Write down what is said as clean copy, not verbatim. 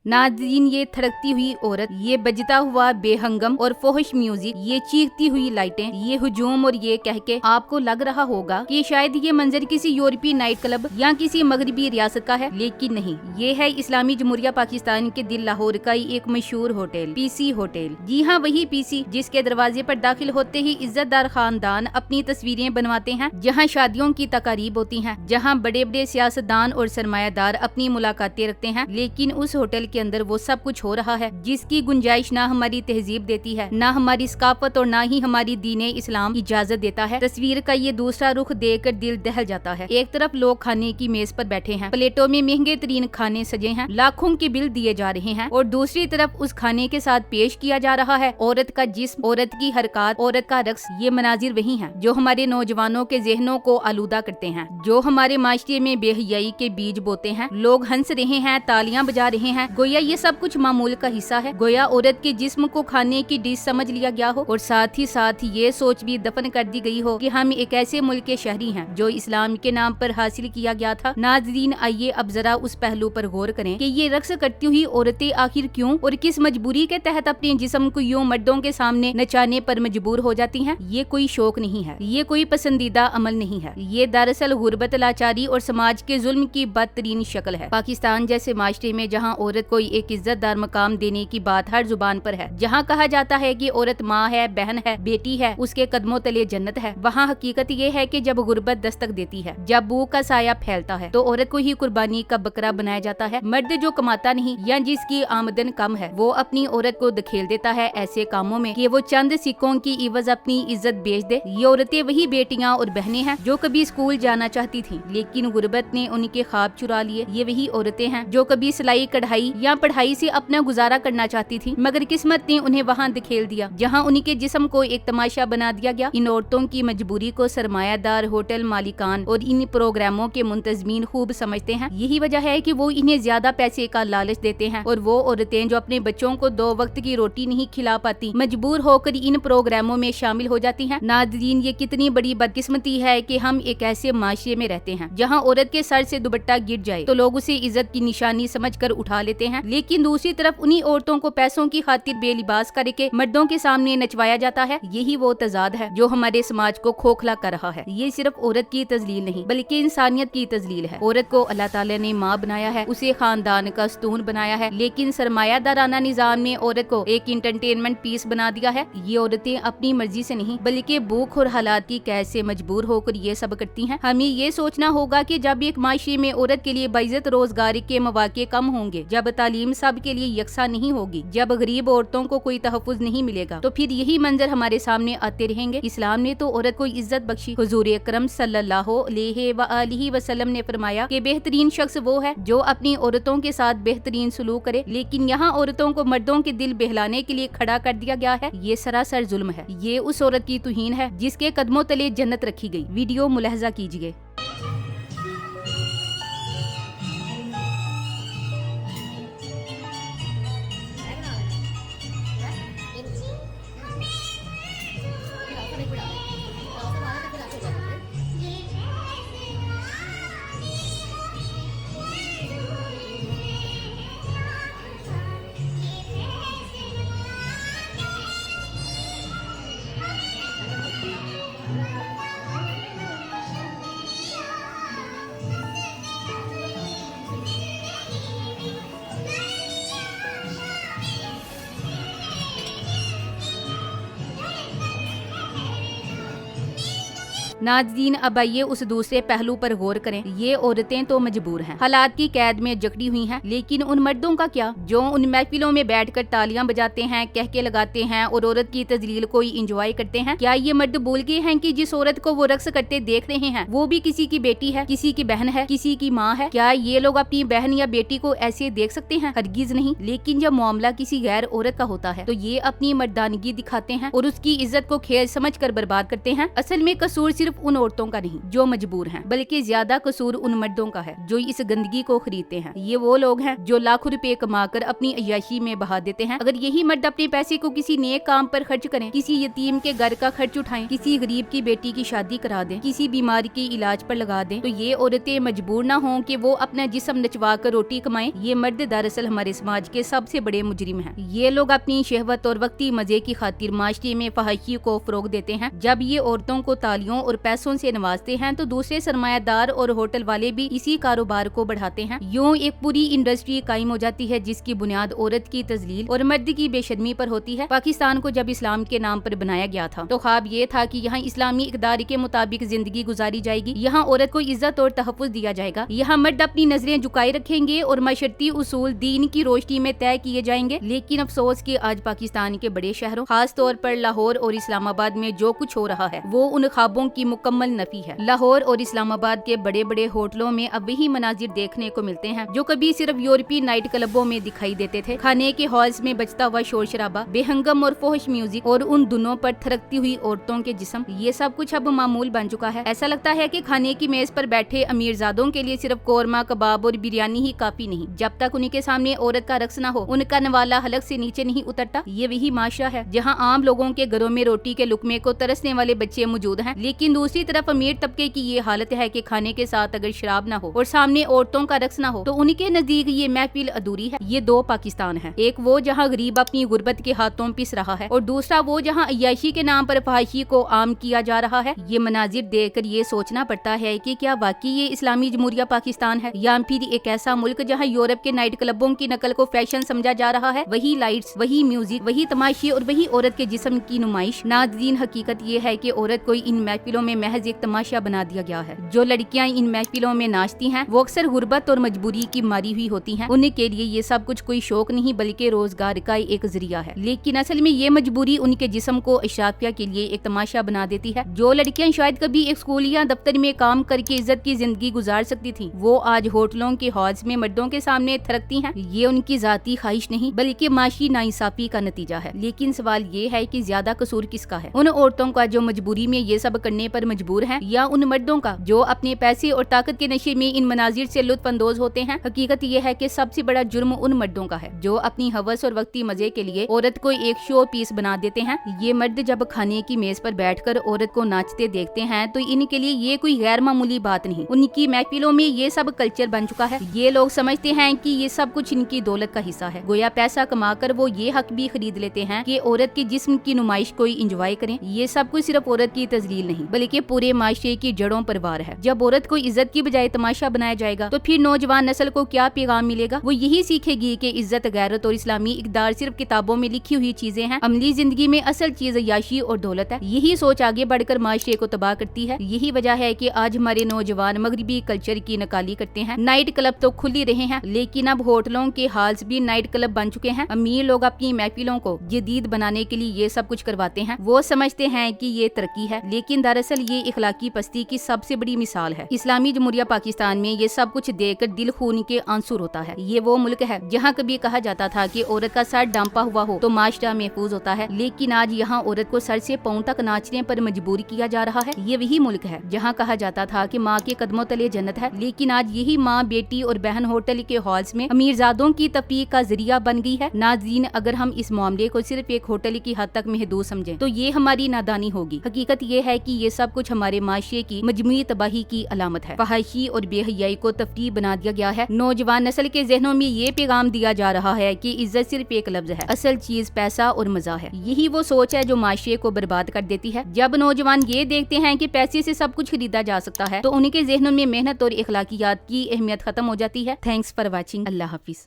नाज़रीन, ये थड़कती हुई औरत, ये बजता हुआ बेहंगम और फोहश म्यूजिक, ये चीखती हुई लाइटें, ये हुजूम और ये कह के आपको लग रहा होगा कि शायद ये मंजर किसी यूरोपीय नाइट क्लब या किसी मगरबी रियासत का है, लेकिन नहीं, ये है इस्लामी जमहूरिया पाकिस्तान के दिल लाहौर का ही एक मशहूर होटल, पीसी होटल। जी हाँ, वही पीसी जिसके दरवाजे पर दाखिल होते ही इज्जतदार खानदान अपनी तस्वीरें बनवाते हैं, जहाँ शादियों की तकारीब होती हैं, जहाँ बड़े बड़े सियासतदान और सरमायादार अपनी मुलाकातें रखते हैं। लेकिन उस होटल के अंदर वो सब कुछ हो रहा है जिसकी गुंजाइश ना हमारी तहजीब देती है, ना हमारी सकाफत और ना ही हमारी दीने इस्लाम इजाजत देता है। तस्वीर का ये दूसरा रुख देखकर दिल दहल जाता है। एक तरफ लोग खाने की मेज पर बैठे हैं, प्लेटों में महंगे तरीन खाने सजे हैं, लाखों के बिल दिए जा रहे हैं, और दूसरी तरफ उस खाने के साथ पेश किया जा रहा है औरत का जिस्म, औरत की हरकत, औरत का रक्स। ये मनाजिर वही हैं जो हमारे नौजवानों के जहनों को आलूदा करते हैं, जो हमारे माशरे में बेहयाई के बीज बोते हैं। लोग हंस रहे हैं, तालियां बजा रहे हैं, गोया ये सब कुछ मामूल का हिस्सा है, गोया औरत के जिस्म को खाने की डिश समझ लिया गया हो, और साथ ही ये सोच भी दफन कर दी गई हो कि हम एक ऐसे मुल्क के शहरी हैं जो इस्लाम के नाम पर हासिल किया गया था। नाज़रीन, आइए अब जरा उस पहलू पर गौर करें कि ये रक्स करती हुई औरतें आखिर क्यों और किस मजबूरी के तहत अपने जिस्म को यूं मर्दों के सामने नचाने पर मजबूर हो जाती हैं। ये कोई शौक नहीं है, ये कोई पसंदीदा अमल नहीं है, ये दरअसल गुर्बत, लाचारी और समाज के जुल्म की बदतरीन शक्ल है। पाकिस्तान जैसे माशरे में जहाँ औरत को एक इज्जतदार मकाम देने की बात हर जुबान पर है, जहाँ कहा जाता है कि औरत माँ है, बहन है, बेटी है, उसके कदमों तले जन्नत है, वहाँ हकीकत ये है कि जब गुर्बत दस्तक देती है, जब भूख का साया फैलता है, तो औरत को ही कुर्बानी का बकरा बनाया जाता है। मर्द जो कमाता नहीं या जिसकी आमदन कम है, वो अपनी औरत को धकेल देता है ऐसे कामों में कि वो चंद सिक्कों की इवज अपनी इज्जत बेच दे। ये औरतें वही बेटियां और बहनें हैं जो कभी स्कूल जाना चाहती थी, लेकिन गुर्बत ने उनके ख्वाब चुरा लिए। ये वही औरतें हैं जो कभी सिलाई कढ़ाई या पढ़ाई से अपना गुजारा करना चाहती थी, मगर किस्मत ने उन्हें वहाँ धकेल दिया जहाँ उनके जिस्म को एक तमाशा बना दिया गया। इन औरतों की मजबूरी को सरमायादार, होटल मालिकान और इन प्रोग्रामों के मुंतजमीन खूब समझते हैं। यही वजह है कि वो इन्हें ज्यादा पैसे का लालच देते हैं, और वो औरतें जो अपने बच्चों को 2 वक्त की रोटी नहीं खिला पाती, मजबूर होकर इन प्रोग्रामों में शामिल हो जाती हैं। नाज़रीन, ये कितनी बड़ी बदकिस्मती है कि हम एक ऐसे माशरे में रहते हैं जहाँ औरत के सर से दुपट्टा गिर जाए तो लोग उसे इज्जत की निशानी समझकर उठा लेते हैं, लेकिन दूसरी तरफ उन्हीं औरतों को पैसों की खातिर बेलिबास करके मर्दों के सामने नचवाया जाता है। यही वो तजाद है जो हमारे समाज को खोखला कर रहा है। ये सिर्फ औरत की तजलील नहीं बल्कि इंसानियत की तजलील है। औरत को अल्लाह ताला ने माँ बनाया है, उसे खानदान का स्तून बनाया है, लेकिन सरमायादाराना निजाम ने औरत को एक इंटरटेनमेंट पीस बना दिया है। ये औरतें अपनी मर्जी से नहीं बल्कि भूख और हालात की कैद से मजबूर होकर ये सब करती हैं। हमें ये सोचना होगा कि जब एक माशरे में औरत के लिए बाइज्जत रोजगार के मौके कम होंगे, जब तालीम सब के लिए यकसा नहीं होगी, जब गरीब औरतों को कोई तहफ़्फ़ुज़ नहीं मिलेगा, तो फिर यही मंजर हमारे सामने आते रहेंगे। इस्लाम ने तो औरत को इज्जत बख्शी। हुजूर अकरम सल्लल्लाहु अलैहि वसल्लम ने फरमाया कि बेहतरीन शख्स वो है जो अपनी औरतों के साथ बेहतरीन सलूक करे, लेकिन यहाँ औरतों को मर्दों के दिल बहलाने के लिए खड़ा कर दिया गया है। ये सरासर जुल्म है। ये उस औरत की तुहीन है जिसके कदमों तले जन्नत रखी गई। वीडियो मुलाहजा कीजिए। नाज़रीन, अब आइए उस दूसरे पहलू पर गौर करें। ये औरतें तो मजबूर हैं, हालात की कैद में जकड़ी हुई हैं, लेकिन उन मर्दों का क्या जो उन महफिलों में बैठकर तालियां बजाते हैं, कहके लगाते हैं और औरत की तजलील को इंजॉय करते हैं? क्या ये मर्द भूल गए हैं कि जिस औरत को वो रक्स करते देख रहे हैं वो भी किसी की बेटी है, किसी की बहन है, किसी की माँ है? क्या ये लोग अपनी बहन या बेटी को ऐसे देख सकते हैं? हरगिज नहीं। लेकिन जब मामला किसी गैर औरत का होता है तो ये अपनी मर्दानगी दिखाते हैं और उसकी इज्जत को खेल समझ कर बर्बाद करते हैं। असल में कसूर सिर्फ सिर्फ उन औरतों का नहीं जो मजबूर हैं, बल्कि ज्यादा कसूर उन मर्दों का है जो इस गंदगी को खरीदते हैं। ये वो लोग हैं जो लाखों रुपए कमाकर अपनी अय्याशी में बहा देते हैं। अगर यही मर्द अपने पैसे को किसी नेक काम पर खर्च करें, किसी यतीम के घर का खर्च उठाएं, किसी गरीब की बेटी की शादी करा दें, किसी बीमारी के इलाज पर लगा दें, तो ये औरतें मजबूर ना हों कि वो अपना जिस्म नचवा कर रोटी कमाएं। ये मर्द दरअसल हमारे समाज के सबसे बड़े मुजरिम हैं। ये लोग अपनी शहवत और वक्ती मजे की खातिर माशरे में फहाशी को फरोग देते हैं। जब ये औरतों को तालियों और पैसों से नवाजते हैं तो दूसरे सरमायादार और होटल वाले भी इसी कारोबार को बढ़ाते हैं। यूं एक पूरी इंडस्ट्री कायम हो जाती है जिसकी बुनियाद औरत की तजलील और मर्द की बेशर्मी पर होती है। पाकिस्तान को जब इस्लाम के नाम पर बनाया गया था तो ख्वाब ये था कि यहाँ इस्लामी इक़दार के मुताबिक जिंदगी गुजारी जाएगी, यहाँ औरत को इज्जत और तहफ़्फ़ुज़ दिया जाएगा, यहाँ मर्द अपनी नजरें झुकाए रखेंगे और मशरती उसूल दीन की रोशनी में तय किए जाएंगे। लेकिन अफसोस कि आज पाकिस्तान के बड़े शहरों, खास तौर पर लाहौर और इस्लामाबाद में जो कुछ हो रहा है वो उन ख्वाबों की मुकम्मल नफी है। लाहौर और इस्लामाबाद के बड़े बड़े होटलों में अब वही मनाजिर देखने को मिलते हैं जो कभी सिर्फ यूरोपीय नाइट क्लबों में दिखाई देते थे। खाने के हॉल्स में बजता हुआ शोर शराबा, बेहंगम और फोहश म्यूजिक और उन दोनों पर थरकती हुई औरतों के जिस्म, ये सब कुछ अब मामूल बन चुका है। ऐसा लगता है कि खाने की मेज पर बैठे अमीरजादों के लिए सिर्फ कोरमा, कबाब और बिरयानी ही काफी नहीं। जब तक उनके सामने औरत का रक्स न हो, उनका नवाला हलक से नीचे नहीं उतरता। ये वही माशरा है जहाँ आम लोगों के घरों में रोटी के लुकमे को तरसने वाले बच्चे मौजूद हैं, लेकिन दूसरी तरफ अमीर तबके की ये हालत है कि खाने के साथ अगर शराब न हो और सामने औरतों का रक्स न हो तो उनके नजदीक ये महफिल अधूरी है। ये दो पाकिस्तान है, एक वो जहाँ गरीब अपनी गुर्बत के हाथों पिस रहा है और दूसरा वो जहाँ अय्याशी के नाम पर फहाशी को आम किया जा रहा है। ये मनाजिर देखकर ये सोचना पड़ता है कि क्या वाकई ये इस्लामी जमहूरिया पाकिस्तान है या फिर एक ऐसा मुल्क जहाँ यूरोप के नाइट क्लबों की नकल को फैशन समझा जा रहा है। वही लाइट्स, वही म्यूजिक, वही तमाशे और वही औरत के जिस्म की नुमाइश। नाज़रीन, हकीकत ये है कि औरत को इन महफिलों में महज एक तमाशा बना दिया गया है। जो लड़कियां इन महफिलों में नाचती हैं वो अक्सर गुर्बत और मजबूरी की मारी हुई होती हैं। उनके लिए ये सब कुछ कोई शौक नहीं बल्कि रोजगार का एक जरिया है। लेकिन असल में ये मजबूरी उनके जिस्म को अशराफिया के लिए एक तमाशा बना देती है। जो लड़कियां शायद कभी एक स्कूल या दफ्तर में काम करके इज्जत की जिंदगी गुजार सकती थी, वो आज होटलों के हॉल्स में मर्दों के सामने थरकती हैं। ये उनकी जाती ख्वाहिश नहीं बल्कि माशी नाइंसाफी का नतीजा है। लेकिन सवाल ये है कि ज्यादा कसूर किसका है? उन औरतों का जो मजबूरी में ये सब करने पर मजबूर हैं, या उन मर्दों का जो अपने पैसे और ताकत के नशे में इन मनाजिर से लुत्फ अंदोज होते हैं? हकीकत ये है कि सबसे बड़ा जुर्म उन मर्दों का है जो अपनी हवस और वक्ती मजे के लिए औरत को एक शो पीस बना देते हैं। ये मर्द जब खाने की मेज पर बैठकर औरत को नाचते देखते हैं तो इनके लिए ये कोई गैर मामूली बात नहीं। उनकी महफिलों में ये सब कल्चर बन चुका है। ये लोग समझते हैं कि ये सब कुछ इनकी दौलत का हिस्सा है। गोया पैसा कमाकर वो ये हक भी खरीद लेते हैं कि औरत के जिस्म की नुमाइश कोई इंजॉय करें। ये सब कुछ सिर्फ औरत की तजलील नहीं बल्कि पूरे माशरे की जड़ों पर वार है। जब औरत को इज्जत की बजाय तमाशा बनाया जाएगा तो फिर नौजवान नस्ल को क्या पैगाम मिलेगा? वो यही सीखेगी कि इज्जत, गैरत और इस्लामी इक़दार सिर्फ किताबों में लिखी हुई चीजें हैं। अमली जिंदगी में असल चीज अय्याशी और दौलत है। यही सोच आगे बढ़कर माशरे को तबाह करती है। यही वजह है कि आज हमारे नौजवान मगरबी कल्चर की नकाली करते हैं। नाइट क्लब तो खुल ही रहे हैं, लेकिन अब होटलों के हॉल्स भी नाइट क्लब बन चुके हैं। अमीर लोग अपनी महफिलों को जदीद बनाने के लिए ये सब कुछ करवाते हैं। वो समझते हैं कि ये तरक्की है, लेकिन दरअसल ये इखलाकी पस्ती की सबसे बड़ी मिसाल है। इस्लामी जमहूरिया पाकिस्तान में ये सब कुछ देखकर दिल खून के आंसू रोता है। ये वो मुल्क है जहाँ कभी कहा जाता था कि औरत का सर डांपा हुआ हो तो माशरा महफूज होता है, लेकिन आज यहाँ औरत को सर से पांव तक नाचने पर मजबूर किया जा रहा है। ये वही मुल्क है जहाँ कहा जाता था कि माँ के कदमों तले जन्नत है, लेकिन आज यही माँ, बेटी और बहन होटल के हॉल्स में अमीरजादों की तफरीक का जरिया बन गई है। नाज़रीन, अगर हम इस मामले को सिर्फ एक होटल की हद तक महदूद समझें तो ये हमारी नादानी होगी। हकीकत ये है कि ये सब कुछ हमारे माशरे की मजमूई तबाही की अलामत है। फहाशी और बेहयाई को तफरीह बना दिया गया है। नौजवान नस्ल के जहनों में ये पैगाम दिया जा रहा है कि इज्जत सिर्फ एक लफ्ज है, असल चीज पैसा और मजा है। यही वो सोच है जो माशरे को बर्बाद कर देती है। जब नौजवान ये देखते हैं कि पैसे से सब कुछ खरीदा जा सकता है तो उनके जहनों में मेहनत और इखलाकियात की अहमियत खत्म हो जाती है। Thanks for watching. Allah Hafiz.